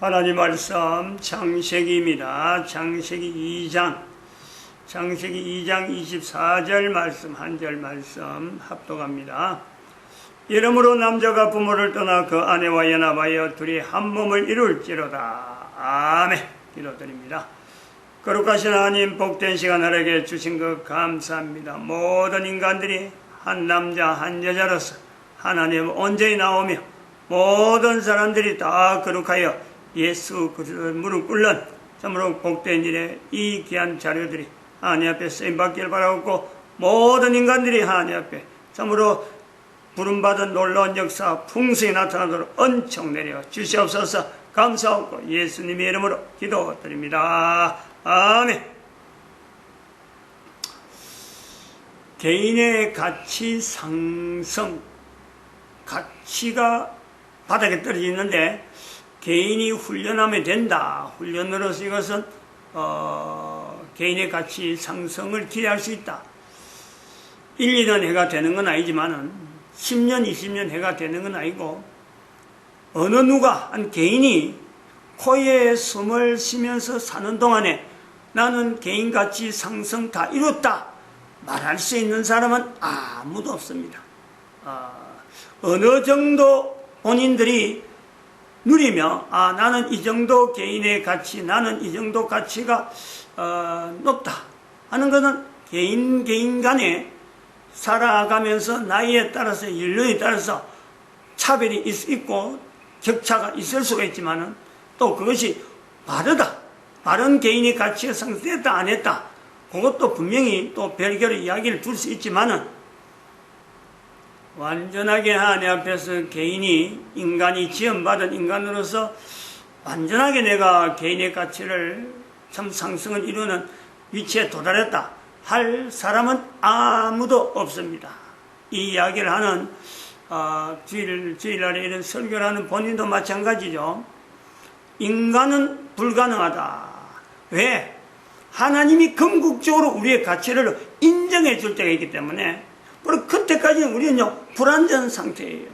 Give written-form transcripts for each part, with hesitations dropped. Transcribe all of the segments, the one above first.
하나님 말씀 창세기입니다. 창세기 2장 24절 말씀 한 절 말씀 합독합니다. 이러므로 남자가 부모를 떠나 그 아내와 연합하여 둘이 한 몸을 이룰지로다. 아멘. 기도드립니다. 거룩하신 하나님, 복된 시간 하나님께 주신 것 감사합니다. 모든 인간들이 한 남자 한 여자로서 하나님 온전히 나오며 모든 사람들이 다 거룩하여 예수 그리스도의 무릎 꿇는 참으로 복된 일에 이 귀한 자료들이 하나님 앞에 쓰임받기를 바라고, 모든 인간들이 하나님 앞에 참으로 부름받은 놀라운 역사 풍성히 나타나도록 은총 내려 주시옵소서. 감사하고 예수님의 이름으로 기도드립니다. 아멘. 개인의 가치 상승, 가치가 바닥에 떨어져 있는데 개인이 훈련하면 된다. 훈련으로서 이것은 개인의 가치 상승을 기대할 수 있다. 1, 2년 해가 되는 건 아니지만은 10년, 20년 해가 되는 건 아니고, 어느 누가 한 개인이 코에 숨을 쉬면서 사는 동안에 나는 개인 가치 상승 다 이뤘다 말할 수 있는 사람은 아무도 없습니다. 어느 정도 본인들이 누리며 나는 이 정도 개인의 가치, 나는 이 정도 가치가 높다 하는 것은 개인 간에 살아가면서 나이에 따라서 연령에 따라서 차별이 있고 격차가 있을 수가 있지만은 또 그것이 바르다, 바른 개인의 가치가 상승했다 안 했다, 그것도 분명히 또 별개의 이야기를 둘 수 있지만은 완전하게 하나님 앞에서 개인이, 인간이 지원받은 인간으로서 완전하게 내가 개인의 가치를 참 상승을 이루는 위치에 도달했다 할 사람은 아무도 없습니다. 이 이야기를 하는 주일날에 이런 설교를 하는 본인도 마찬가지죠. 인간은 불가능하다. 왜? 하나님이 궁극적으로 우리의 가치를 인정해 줄 때가 있기 때문에, 바로 그때까지는 우리는요 불완전 상태예요.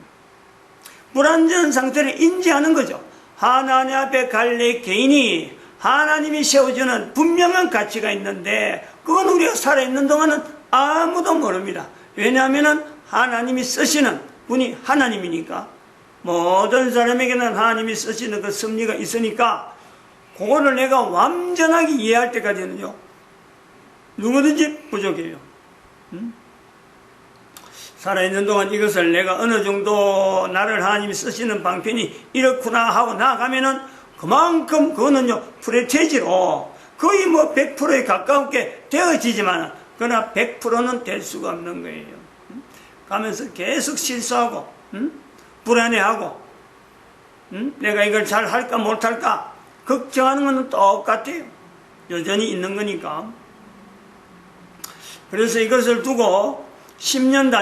불완전 상태를 인지하는 거죠. 하나님 앞에 갈 내 개인이 하나님이 세워주는 분명한 가치가 있는데 그건 우리가 살아있는 동안은 아무도 모릅니다. 왜냐하면 하나님이 쓰시는 분이 하나님이니까, 모든 사람에게는 하나님이 쓰시는 그 섭리가 있으니까 그거를 내가 완전하게 이해할 때까지는요 누구든지 부족해요. 살아있는 동안 이것을 내가 어느 정도 나를 하나님이 쓰시는 방편이 이렇구나 하고 나아가면은 그만큼 그거는요 프레테지로 거의 뭐 100%에 가깝게 되어지지만, 그러나 100%는 될 수가 없는 거예요. 가면서 계속 실수하고 불안해하고 내가 이걸 잘 할까 못할까 걱정하는 건 똑같아요. 여전히 있는 거니까. 그래서 이것을 두고 10년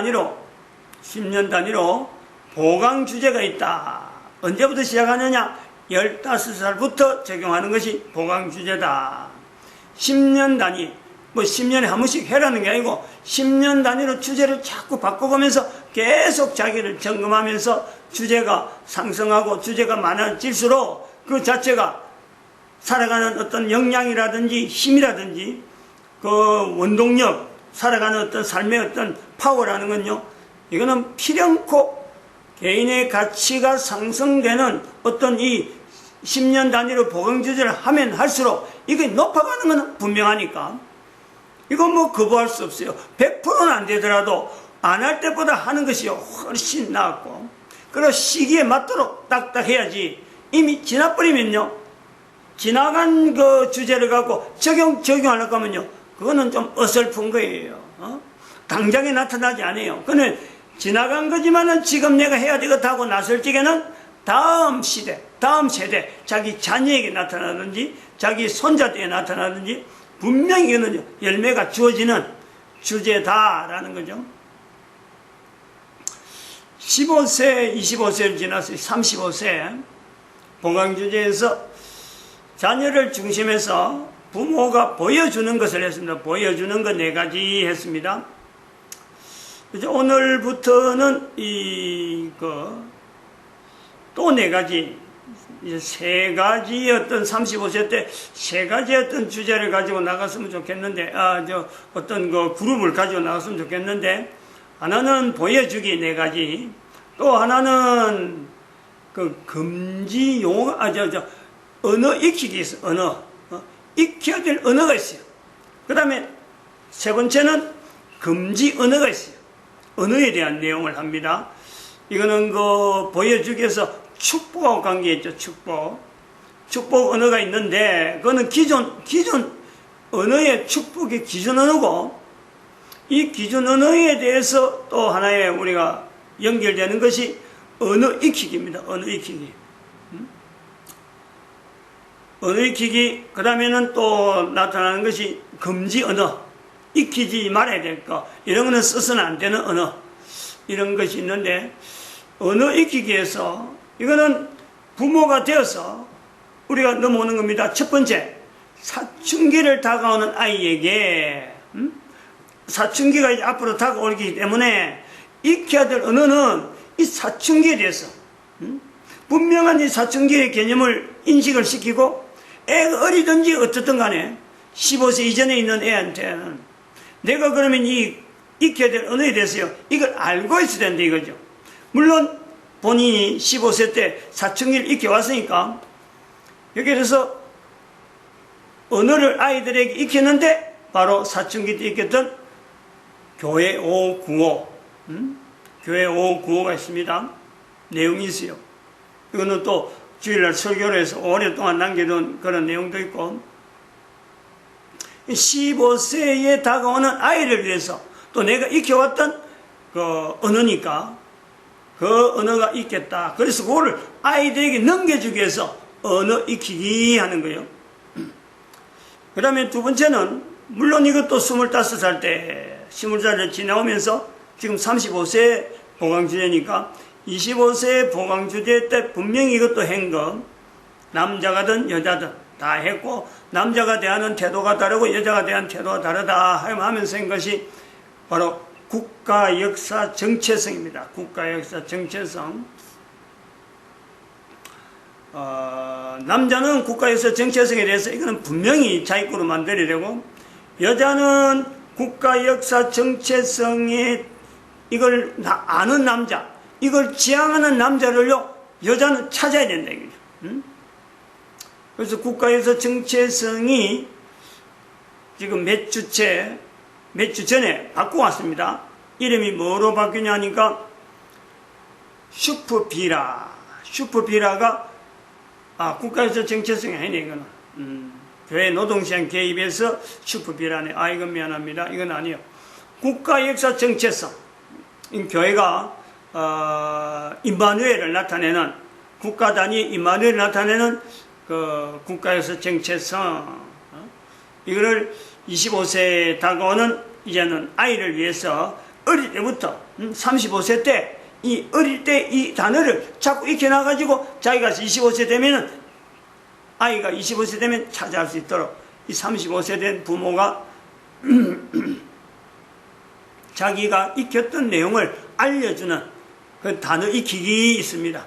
단위로 보강 주제가 있다. 언제부터 시작하느냐? 15살부터 적용하는 것이 보강 주제다. 10년 단위, 뭐 10년에 한 번씩 해라는 게 아니고 10년 단위로 주제를 자꾸 바꿔가면서 계속 자기를 점검하면서 주제가 상승하고 주제가 많아질수록 그 자체가 살아가는 어떤 역량이라든지 힘이라든지 그 원동력, 살아가는 어떤 삶의 어떤 파워라는 건요, 이거는 필연코 개인의 가치가 상승되는 어떤 이 10년 단위로 보강 주제를 하면 할수록 이게 높아가는 건 분명하니까 이건 뭐 거부할 수 없어요. 100%는 안 되더라도 안 할 때보다 하는 것이 훨씬 낫고, 그리고 시기에 맞도록 딱딱해야지. 이미 지나버리면요, 지나간 그 주제를 갖고 적용하려고 하면요 그거는 좀 어설픈 거예요. 당장에 나타나지 않아요. 그는 지나간 거지만은 지금 내가 해야 되겠다 하고 나설 적에는 다음 시대, 다음 세대, 자기 자녀에게 나타나든지 자기 손자때에 나타나든지 분명히 이거는요 열매가 주어지는 주제다라는 거죠. 15세, 25세를 지나서 35세 보강 주제에서 자녀를 중심해서 부모가 보여주는 것을 했습니다. 보여주는 것 4가지 했습니다. 이제 오늘부터는 또 4가지 이제 세 가지 어떤 35세 때 세 가지 어떤 주제를 가지고 나갔으면 좋겠는데, 어떤 그 그룹을 가지고 나갔으면 좋겠는데, 하나는 보여주기 네 가지, 또 하나는 그 금지 용어, 언어 익히기 있어, 언어. 익혀야 될 언어가 있어요. 그 다음에 세 번째는 금지 언어가 있어요. 언어에 대한 내용을 합니다. 이거는 그 보여주기에서 축복하고 관계있죠, 축복. 축복 언어가 있는데, 그거는 기존 언어의 축복의 기준 언어고, 이 기준 언어에 대해서 또 하나의 우리가 연결되는 것이 언어 익히기입니다. 언어 익히기. 언어 익히기, 그 다음에는 또 나타나는 것이 금지 언어. 익히지 말아야 될 거. 이런 거는 써서는 안 되는 언어. 이런 것이 있는데, 언어 익히기에서, 이거는 부모가 되어서 우리가 넘어오는 겁니다. 첫 번째, 사춘기를 다가오는 아이에게, 사춘기가 이제 앞으로 다가오기 때문에 익혀야 될 언어는 이 사춘기에 대해서, 분명한 이 사춘기의 개념을 인식을 시키고, 애가 어리든지 어떻든 간에 15세 이전에 있는 애한테는 내가 그러면 이 익혀야 될 언어에 대해서요, 이걸 알고 있어야 된다 이거죠. 물론 본인이 15세 때 사춘기를 익혀왔으니까 여기에 대해서 언어를 아이들에게 익히는데 바로 사춘기 때 익혔던 교회 595, 교회 595가 있습니다. 내용이 있어요. 이거는 또 주일날 설교를 해서 오랫동안 남겨둔 그런 내용도 있고, 15세에 다가오는 아이를 위해서 또 내가 익혀왔던 그 언어니까 그 언어가 있겠다. 그래서 그거를 아이들에게 넘겨주기 위해서 언어 익히기 하는 거예요. 그 다음에 두 번째는, 물론 이것도 25살 때, 20살을 지나오면서 지금 35세 보강주제니까 25세 보강주제 때 분명히 이것도 한 거, 남자가든 여자든 다 했고, 남자가 대하는 태도가 다르고 여자가 대한 태도가 다르다 하면서 한 것이 바로 국가 역사 정체성입니다. 국가 역사 정체성. 남자는 국가 역사 정체성에 대해서 이거는 분명히 자기 거로 만들어야 되고, 여자는 국가 역사 정체성에 이걸 아는 남자, 이걸 지향하는 남자를요, 여자는 찾아야 된다 이거죠. 그래서 국가 역사 정체성이 지금 몇 주 전에 바꾸고 왔습니다. 이름이 뭐로 바뀌냐니까 슈퍼비라. 슈퍼비라가 국가에서 정체성이 아니네 이거는. 교회 노동시장 개입해서 슈퍼비라네. 이건 미안합니다. 이건 아니에요. 국가 역사 정체성. 교회가 임마누엘을 나타내는, 국가 단위 임마누엘을 나타내는 그 국가 역사 정체성. 이거를 25세에 다가오는 이제는 아이를 위해서 어릴 때부터 35세 때 이 어릴 때 이 단어를 자꾸 익혀놔가지고 자기가 25세 되면은, 아이가 25세 되면 찾아갈 수 있도록 이 35세 된 부모가 자기가 익혔던 내용을 알려주는 그 단어 익히기 있습니다.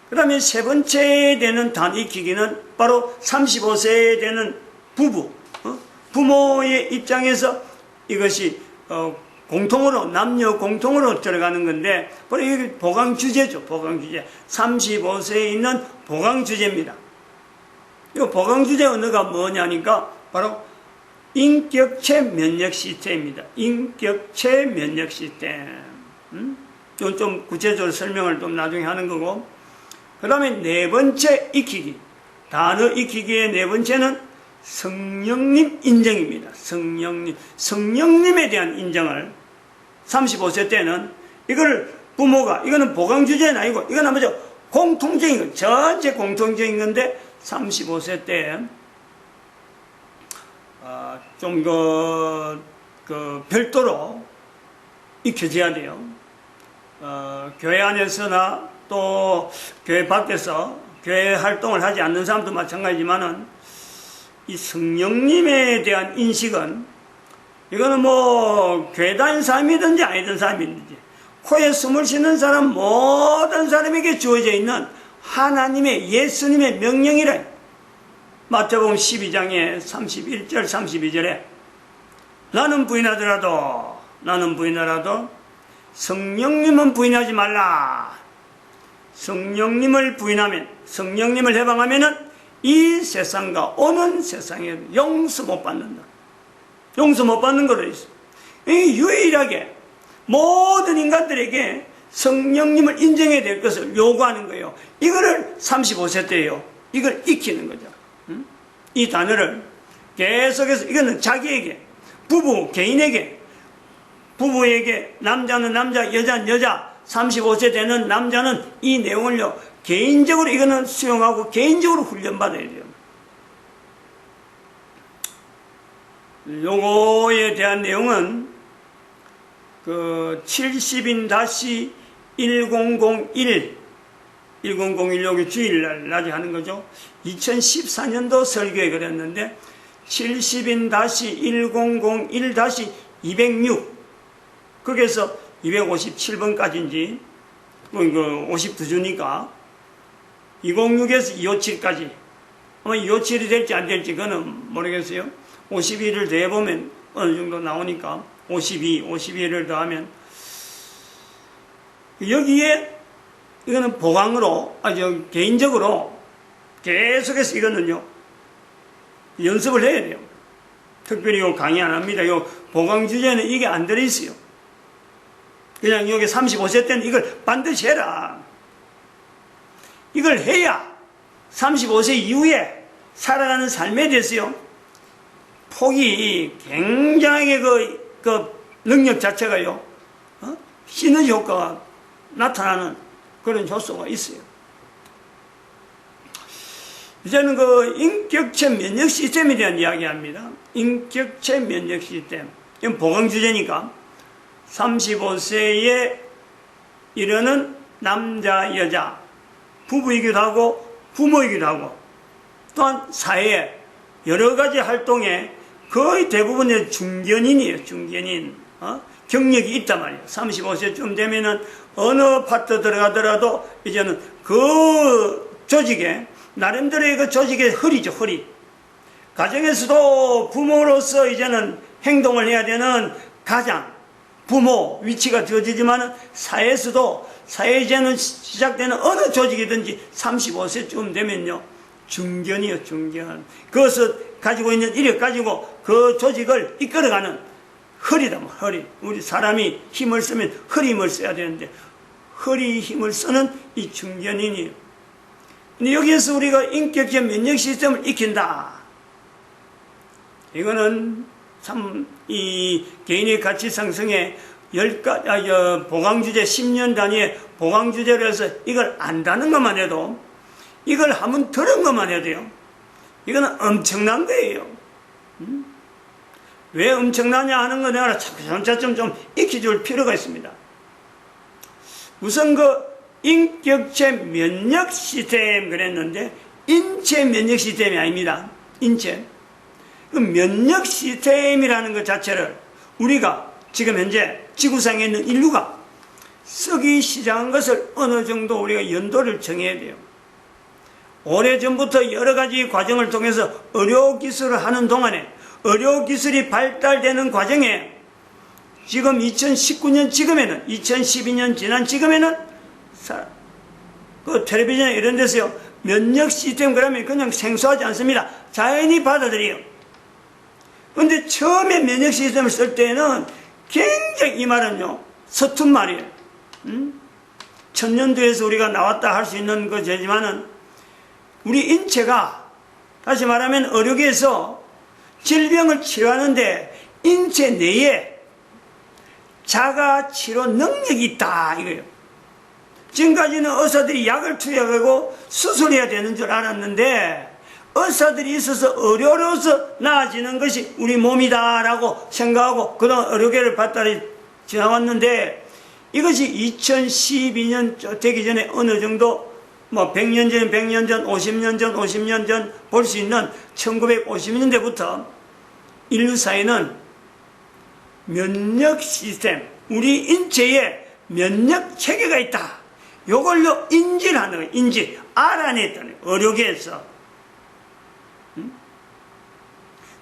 그 다음에 세 번째 되는 단어 익히기는 바로 35세 되는 부부, 부모의 입장에서 이것이 공통으로, 남녀 공통으로 들어가는 건데, 바로 이게 보강 주제죠. 보강 주제. 35세에 있는 보강 주제입니다. 이 보강 주제 언어가 뭐냐니까 바로 인격체 면역 시스템입니다. 인격체 면역 시스템. 이건 좀 구체적으로 설명을 좀 나중에 하는 거고, 그 다음에 네 번째 익히기. 단어 익히기의 네 번째는 성령님 인정입니다. 성령님에 대한 인정을 35세 때는 이걸 부모가, 이거는 보강 주제는 아니고 이건 뭐죠? 공통적인 거, 전체 공통적인 건데 35세 때 좀 별도로 익혀져야 돼요. 교회 안에서나 또 교회 밖에서 교회 활동을 하지 않는 사람도 마찬가지지만은 이 성령님에 대한 인식은, 이거는 뭐 교회 다니는 사람이든지 아니든 사람이든지 코에 숨을 쉬는 사람 모든 사람에게 주어져 있는 하나님의 예수님의 명령이래. 마태복음 12장에 31절 32절에 나는 부인하더라도 성령님은 부인하지 말라. 성령님을 부인하면, 성령님을 해방하면은 이 세상과 오는 세상에 용서 못 받는다. 용서 못 받는 거로 있어. 유일하게 모든 인간들에게 성령님을 인정해야 될 것을 요구하는 거예요. 이거를 35세 때요. 이걸 익히는 거죠. 이 단어를 계속해서, 이거는 자기에게, 개인에게, 부부에게, 남자는 남자, 여자는 여자, 35세 되는 남자는 이 내용을요, 개인적으로 이거는 수용하고 개인적으로 훈련받아야 돼요. 요거에 대한 내용은 그 70인-1001 여기 주일날 낮에 하는 거죠. 2014년도 설교에 그랬는데 70인-1001-206 거기에서 257번까지인지 52주니까 206에서 257까지 아마 257이 될지 안 될지 그거는 모르겠어요. 52를 더해보면 어느 정도 나오니까 52를 더하면 여기에 이거는 보강으로 개인적으로 계속해서 이거는요 연습을 해야 돼요. 특별히 요 강의 안 합니다. 요 보강 주제는 이게 안 들어있어요. 그냥 여기 35세 때는 이걸 반드시 해라. 이걸 해야 35세 이후에 살아가는 삶에 대해서요 폭이 굉장하게 그 능력 자체가요 시너지 효과가 나타나는 그런 효소가 있어요. 이제는 그 인격체 면역 시스템에 대한 이야기합니다. 인격체 면역 시스템. 이건 보강 주제니까 35세에 이르는 남자, 여자, 부부이기도 하고 부모이기도 하고 또한 사회에 여러 가지 활동에 거의 대부분의 중견인이에요. 중견인. 경력이 있단 말이에요. 35세쯤 되면은 어느 파트 들어가더라도 이제는 그 조직에 나름대로의 그 조직의 허리죠. 허리. 가정에서도 부모로서 이제는 행동을 해야 되는 가장 부모 위치가 되어지지만 사회에서도 사회 이제는 시작되는 어느 조직이든지 35세쯤 되면요 중견이요. 중견. 그것을 가지고 있는 이력 가지고 그 조직을 이끌어가는 허리다. 허리. 우리 사람이 힘을 쓰면 허리 힘을 써야 되는데 허리 힘을 쓰는 이 중견인이에요. 근데 여기에서 우리가 인격적 면역 시스템을 익힌다. 이거는 참 이 개인의 가치 상승에 보강주제 10년 단위의 보강주제로 해서 이걸 안다는 것만 해도 이걸 한번 들은 것만 해도요 이거는 엄청난 거예요. 왜 엄청나냐 하는 거 내가 차츰차츰 좀 익혀줄 필요가 있습니다. 우선 그 인격체 면역 시스템 그랬는데 인체 면역 시스템이 아닙니다. 인체. 그 면역 시스템이라는 것 자체를 우리가 지금 현재 지구상에 있는 인류가 쓰기 시작한 것을 어느 정도 우리가 연도를 정해야 돼요. 오래전부터 여러 가지 과정을 통해서 의료기술을 하는 동안에 의료기술이 발달되는 과정에 지금 2019년 지금에는 2012년 지난 지금에는 그 텔레비전에 이런 데서요 면역 시스템 그러면 그냥 생소하지 않습니다. 자연히 받아들여요. 근데 처음에 면역 시스템을 쓸 때는 굉장히 이 말은요 서툰 말이에요. 천년도에서 우리가 나왔다 할 수 있는 거지만은 우리 인체가 다시 말하면 의료계에서 질병을 치료하는데 인체 내에 자가 치료 능력이 있다 이거예요. 지금까지는 의사들이 약을 투여하고 수술해야 되는 줄 알았는데 의사들이 있어서 의료로서 나아지는 것이 우리 몸이다라고 생각하고 그동안 의료계를 발달이 지나왔는데 이것이 2012년 되기 전에 어느 정도 100년 전, 100년 전, 50년 전, 50년 전 볼 수 있는 1950년대부터 인류 사회는 면역 시스템, 우리 인체에 면역 체계가 있다. 요걸로 인지를 하는 거예요. 인지. 알아냈다는 거예요. 의료계에서.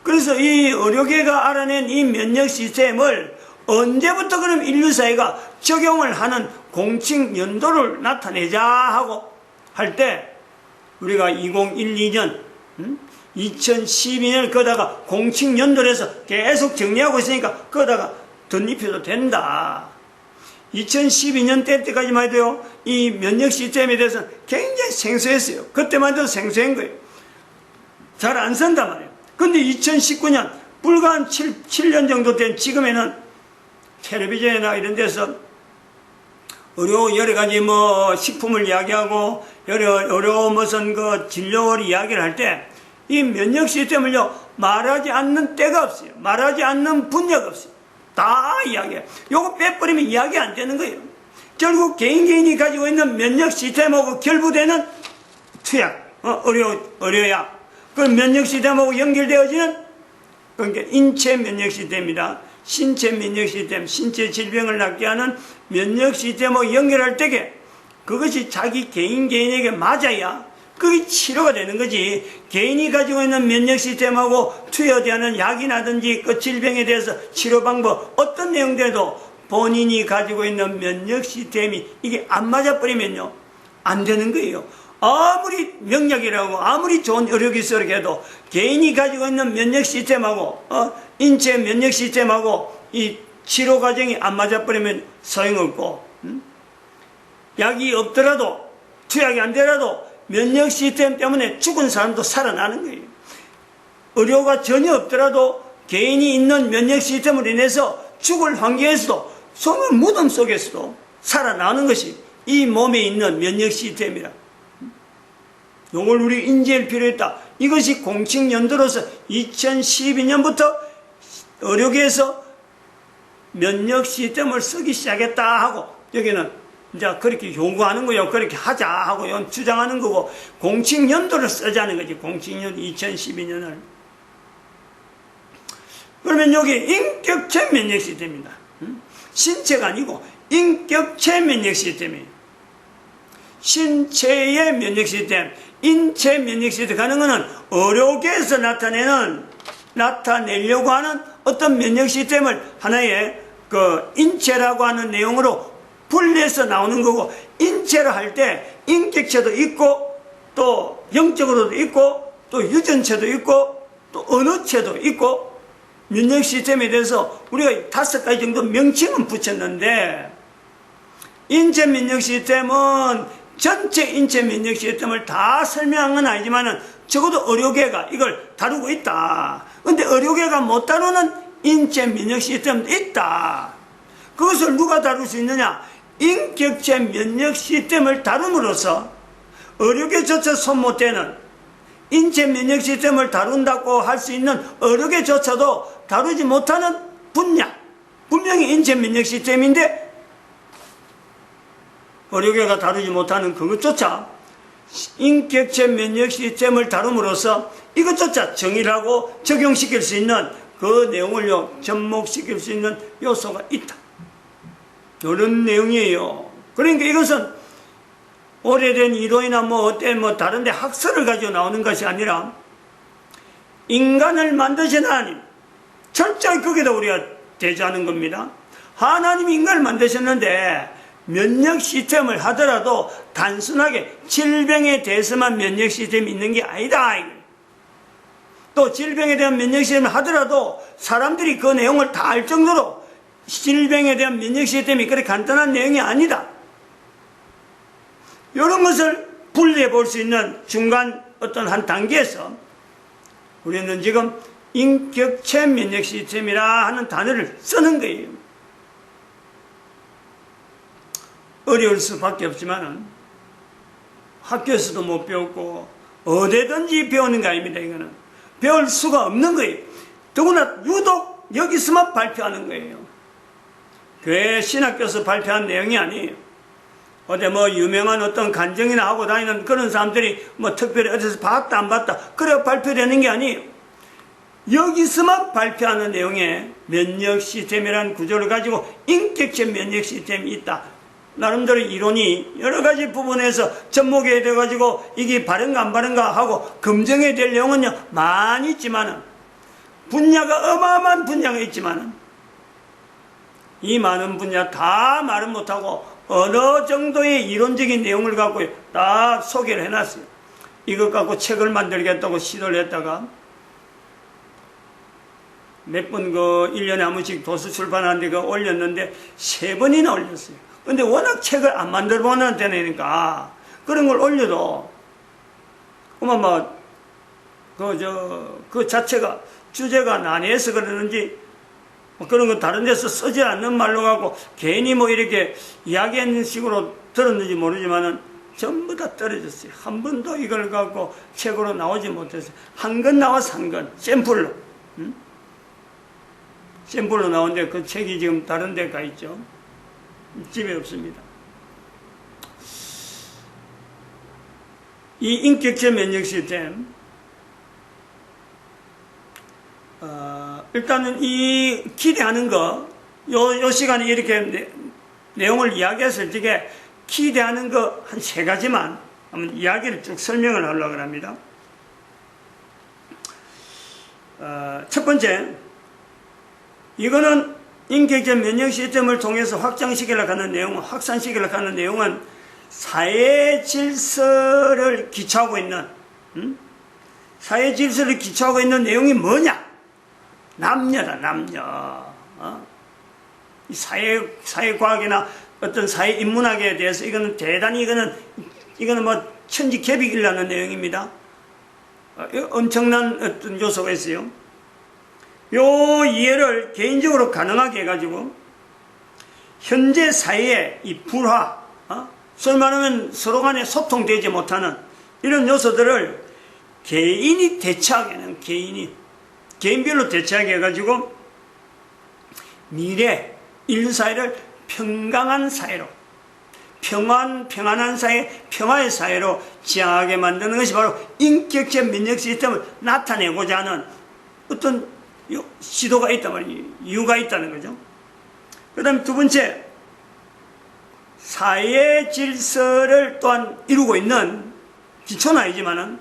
그래서 이 의료계가 알아낸 이 면역 시스템을 언제부터 그럼 인류사회가 적용을 하는 공식 연도를 나타내자 하고 할 때 우리가 2012년 2012년을 거다가 공식 연도로 해서 계속 정리하고 있으니까 거다가 덧입혀도 된다. 2012년 때까지만 해도요, 이 면역 시스템에 대해서 굉장히 생소했어요. 그때만 해도 생소한 거예요. 잘 안 쓴단 말이에요. 근데 2019년, 불과 한 7년 정도 된 지금에는 텔레비전이나 이런 데서 의료 여러 가지 뭐 식품을 이야기하고 의료 무슨 그 진료를 이야기를 할 때 이 면역 시스템을요, 말하지 않는 때가 없어요. 말하지 않는 분야가 없어요. 다 이야기해요. 요거 빼버리면 이야기 안 되는 거예요. 결국 개인이 가지고 있는 면역 시스템하고 결부되는 투약, 의료약, 그 면역 시스템하고 연결되어지는, 그러니까 인체 면역 시스템이다. 신체 면역 시스템, 신체 질병을 낫게 하는 면역 시스템하고 연결할 때에 그것이 자기 개인에게 맞아야 그게 치료가 되는 거지. 개인이 가지고 있는 면역 시스템하고 투여되는 약이라든지 그 질병에 대해서 치료 방법, 어떤 내용들도 본인이 가지고 있는 면역 시스템이 이게 안 맞아버리면요, 안 되는 거예요. 아무리 명약이라고 아무리 좋은 의료기술을 해도 개인이 가지고 있는 면역 시스템하고 인체 면역 시스템하고 이 치료 과정이 안 맞아버리면 소용없고, 약이 없더라도 투약이 안 되더라도 면역 시스템 때문에 죽은 사람도 살아나는 거예요. 의료가 전혀 없더라도 개인이 있는 면역 시스템으로 인해서 죽을 환경에서도 소문 무덤 속에서도 살아나는 것이 이 몸에 있는 면역 시스템이라. 이걸 우리 인지할 필요 있다. 이것이 공식 연도로서 2012년부터 의료계에서 면역 시스템을 쓰기 시작했다 하고, 여기는 이제 그렇게 요구하는 거요. 그렇게 하자 하고 주장하는 거고, 공식 연도를 쓰자는 거지. 공식 연도 2012년을. 그러면 여기 인격체 면역 시스템입니다. 신체가 아니고 인격체 면역 시스템이에요. 신체의 면역 시스템, 인체 면역 시스템 가는 거는 의료계에서 나타내려고 하는 어떤 면역 시스템을 하나의 그 인체라고 하는 내용으로 분리해서 나오는 거고, 인체를 할 때 인격체도 있고 또 영적으로도 있고 또 유전체도 있고 또 언어체도 있고, 면역 시스템에 대해서 우리가 5가지 정도 명칭은 붙였는데, 인체 면역 시스템은 전체 인체 면역 시스템을 다 설명한 건 아니지만은 적어도 의료계가 이걸 다루고 있다. 근데 의료계가 못 다루는 인체 면역 시스템도 있다. 그것을 누가 다룰 수 있느냐? 인격체 면역 시스템을 다룸으로써 의료계조차 손 못 대는 인체 면역 시스템을 다룬다고 할 수 있는 의료계조차도 다루지 못하는 분야, 분명히 인체 면역 시스템인데 의료계가 다루지 못하는 그것조차 인격체 면역 시스템을 다룸으로써 이것조차 정의하고 적용시킬 수 있는 그 내용을요, 접목시킬 수 있는 요소가 있다. 이런 내용이에요. 그러니까 이것은 오래된 이론이나 다른데 학설을 가지고 나오는 것이 아니라 인간을 만드신 하나님, 철저히 거기다 우리가 대조하는 겁니다. 하나님이 인간을 만드셨는데 면역 시스템을 하더라도 단순하게 질병에 대해서만 면역 시스템이 있는 게 아니다. 또 질병에 대한 면역 시스템을 하더라도 사람들이 그 내용을 다 알 정도로 질병에 대한 면역 시스템이 그렇게 간단한 내용이 아니다. 이런 것을 분리해 볼 수 있는 중간 어떤 한 단계에서 우리는 지금 인격체 면역 시스템이라 하는 단어를 쓰는 거예요. 어려울 수밖에 없지만은 학교에서도 못 배웠고 어디든지 배우는 거 아닙니다. 이거는 배울 수가 없는 거예요. 더구나 유독 여기서만 발표하는 거예요. 교회 신학교에서 발표한 내용이 아니에요. 어디 유명한 어떤 간증이나 하고 다니는 그런 사람들이 특별히 어디서 봤다 안 봤다 그래 발표되는 게 아니에요. 여기서만 발표하는 내용에 면역 시스템이라는 구조를 가지고 인격체 면역 시스템이 있다. 나름대로 이론이 여러 가지 부분에서 접목이 돼가지고 이게 바른가 안 바른가 하고 검증이 될 내용은요 많이 있지만은, 분야가 어마어마한 분야가 있지만은 이 많은 분야 다 말은 못하고 어느 정도의 이론적인 내용을 갖고 다 소개를 해놨어요. 이것 갖고 책을 만들겠다고 시도를 했다가 몇 번 1년에 한 번씩 도서 출판하는데 올렸는데 3번이나 올렸어요. 근데 워낙 책을 안 만들어 보는 데니까 그런 걸 올려도 그 자체가 주제가 난해해서 그러는지 그런 거 다른 데서 쓰지 않는 말로 갖고 괜히 이렇게 이야기하는 식으로 들었는지 모르지만은 전부 다 떨어졌어요. 한 번도 이걸 갖고 책으로 나오지 못했어요. 한 권 나와서 한 권, 샘플로. 샘플로 나오는데 그 책이 지금 다른 데 가 있죠. 집에 없습니다. 이 인격체 면역 시스템, 일단은 이 기대하는 거, 요 시간에 이렇게 내용을 이야기했을 적에 기대하는 거 한 3가지만 한번 이야기를 쭉 설명을 하려고 합니다. 첫 번째, 이거는 인격체 면역 시스템을 통해서 확장시키려고 하는 내용, 확산시키려고 하는 내용은 사회 질서를 기초하고 있는, 사회 질서를 기초하고 있는 내용이 뭐냐? 남녀다, 남녀. 이 사회과학이나 어떤 사회인문학에 대해서 이거는 대단히 이거는 천지개벽이라는 내용입니다. 엄청난 어떤 요소가 있어요. 요 이해를 개인적으로 가능하게 해가지고 현재 사회의 이 불화, 소위 말하면 서로 간에 소통되지 못하는 이런 요소들을 개인이 대처하게 하는, 개인별로 대처하게 해가지고 미래 인류 사회를 평강한 사회로, 평안한 사회, 평화의 사회로 지향하게 만드는 것이 바로 인격체 면역 시스템을 나타내고자 하는 어떤 시도가 있단 말이에요. 이유가 있다는 거죠. 그 다음에 두 번째, 사회 질서를 또한 이루고 있는, 기초는 아니지만은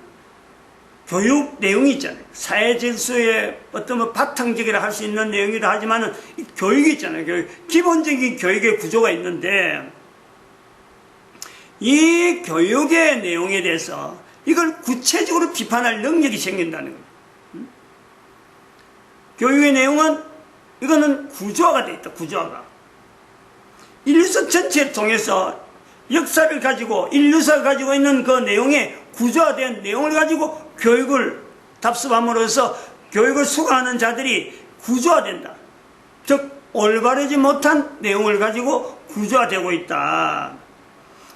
교육 내용이 있잖아요. 사회 질서의 어떤 바탕적이라 할 수 있는 내용이라 하지만은 교육이 있잖아요. 기본적인 교육의 구조가 있는데 이 교육의 내용에 대해서 이걸 구체적으로 비판할 능력이 생긴다는 거예요. 교육의 내용은 이거는 구조화가 되어 있다. 구조화가 인류사 전체를 통해서 역사를 가지고 인류사가 가지고 있는 그 내용에 구조화된 내용을 가지고 교육을 답습함으로써 교육을 수강하는 자들이 구조화된다. 즉 올바르지 못한 내용을 가지고 구조화되고 있다.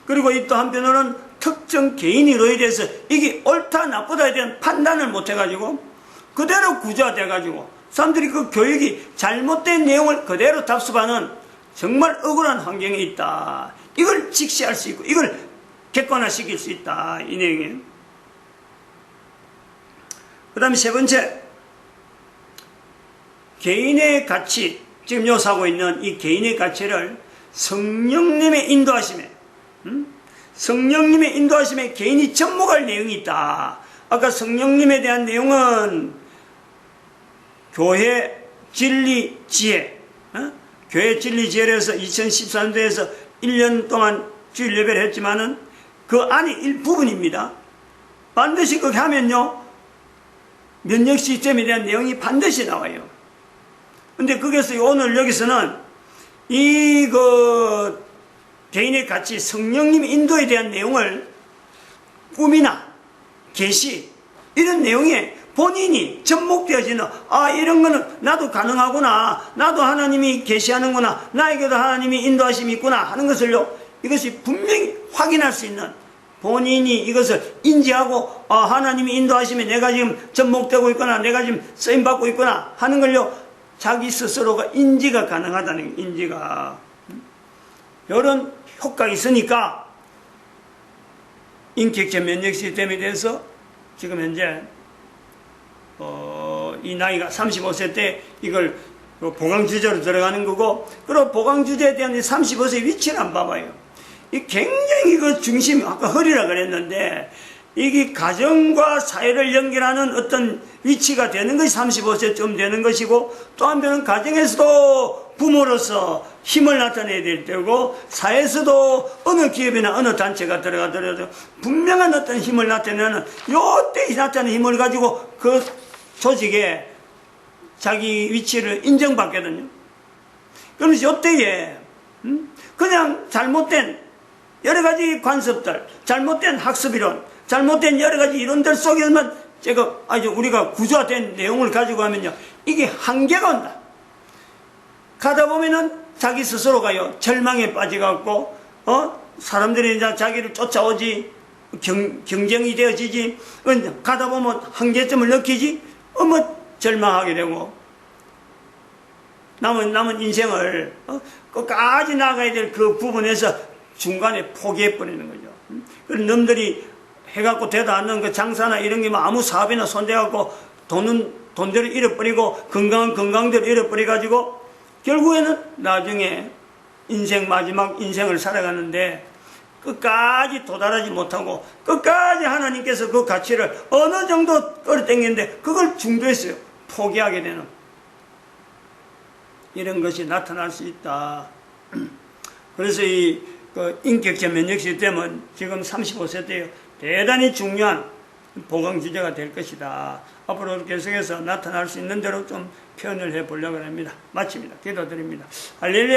그리고 또 한편으로는 특정 개인으로에 대해서 이게 옳다 나쁘다에 대한 판단을 못해가지고 그대로 구조화돼가지고 사람들이 그 교육이 잘못된 내용을 그대로 답습하는 정말 억울한 환경에 있다. 이걸 직시할 수 있고 이걸 객관화시킬 수 있다. 이 내용이에요. 그 다음에 세 번째, 개인의 가치, 지금 요사하고 있는 이 개인의 가치를 성령님의 인도하심에, 성령님의 인도하심에 개인이 접목할 내용이 있다. 아까 성령님에 대한 내용은 교회 진리 지혜, 교회 진리 지혜를 해서 2013년도에서 1년 동안 주일 예배를 했지만은 그 안에 일부분입니다. 반드시 그렇게 하면요, 면역 시스템에 대한 내용이 반드시 나와요. 근데 거기서 오늘 여기서는 개인의 가치, 성령님 인도에 대한 내용을 꿈이나 계시, 이런 내용에 본인이 접목되어지는, 이런 거는 나도 가능하구나, 나도 하나님이 계시하는구나, 나에게도 하나님이 인도하심이 있구나 하는 것을요, 이것이 분명히 확인할 수 있는, 본인이 이것을 인지하고 하나님이 인도하심에 내가 지금 접목되고 있구나, 내가 지금 쓰임받고 있구나 하는 걸요, 자기 스스로가 인지가 가능하다는, 인지가. 이런 효과가 있으니까 인격체 면역 시스템에 대해서 지금 현재 이 나이가 35세 때 이걸 보강 주제로 들어가는 거고, 그리고 보강 주제에 대한 35세의 위치를 안 봐봐요. 이 굉장히 그 중심, 아까 허리라 그랬는데, 이게 가정과 사회를 연결하는 어떤 위치가 되는 것이 35세쯤 되는 것이고, 또 한편은 가정에서도 부모로서 힘을 나타내야 될 때고, 사회에서도 어느 기업이나 어느 단체가 들어가더라도 분명한 어떤 힘을 나타내는, 요때 나타나는 힘을 가지고 그 조직에 자기 위치를 인정받거든요. 그러면서 요때에 그냥 잘못된 여러 가지 관습들, 잘못된 학습이론, 잘못된 여러 가지 이론들 속에만 우리가 구조화된 내용을 가지고 하면요, 이게 한계가 온다. 가다 보면은 자기 스스로가요, 절망에 빠져갖고, 사람들이 이제 자기를 쫓아오지, 경쟁이 되어지지, 가다 보면 한계점을 느끼지, 절망하게 되고, 남은 인생을, 끝까지 나가야 될 그 부분에서 중간에 포기해버리는 거죠. 그런 놈들이 해갖고 되도 않는 그 장사나 이런 게 아무 사업이나 손대갖고 돈들을 잃어버리고 건강한 건강들을 잃어버려가지고 결국에는 나중에 마지막 인생을 살아가는데 끝까지 도달하지 못하고 끝까지 하나님께서 그 가치를 어느 정도 끌어당기는데 그걸 중도했어요. 포기하게 되는 이런 것이 나타날 수 있다. 그래서 그 인격체 면역 시스템은 지금 35세 때요, 대단히 중요한 보강 주제가 될 것이다. 앞으로 계속해서 나타날 수 있는 대로 좀 표현을 해 보려고 합니다. 마칩니다. 기도드립니다. 할렐루야.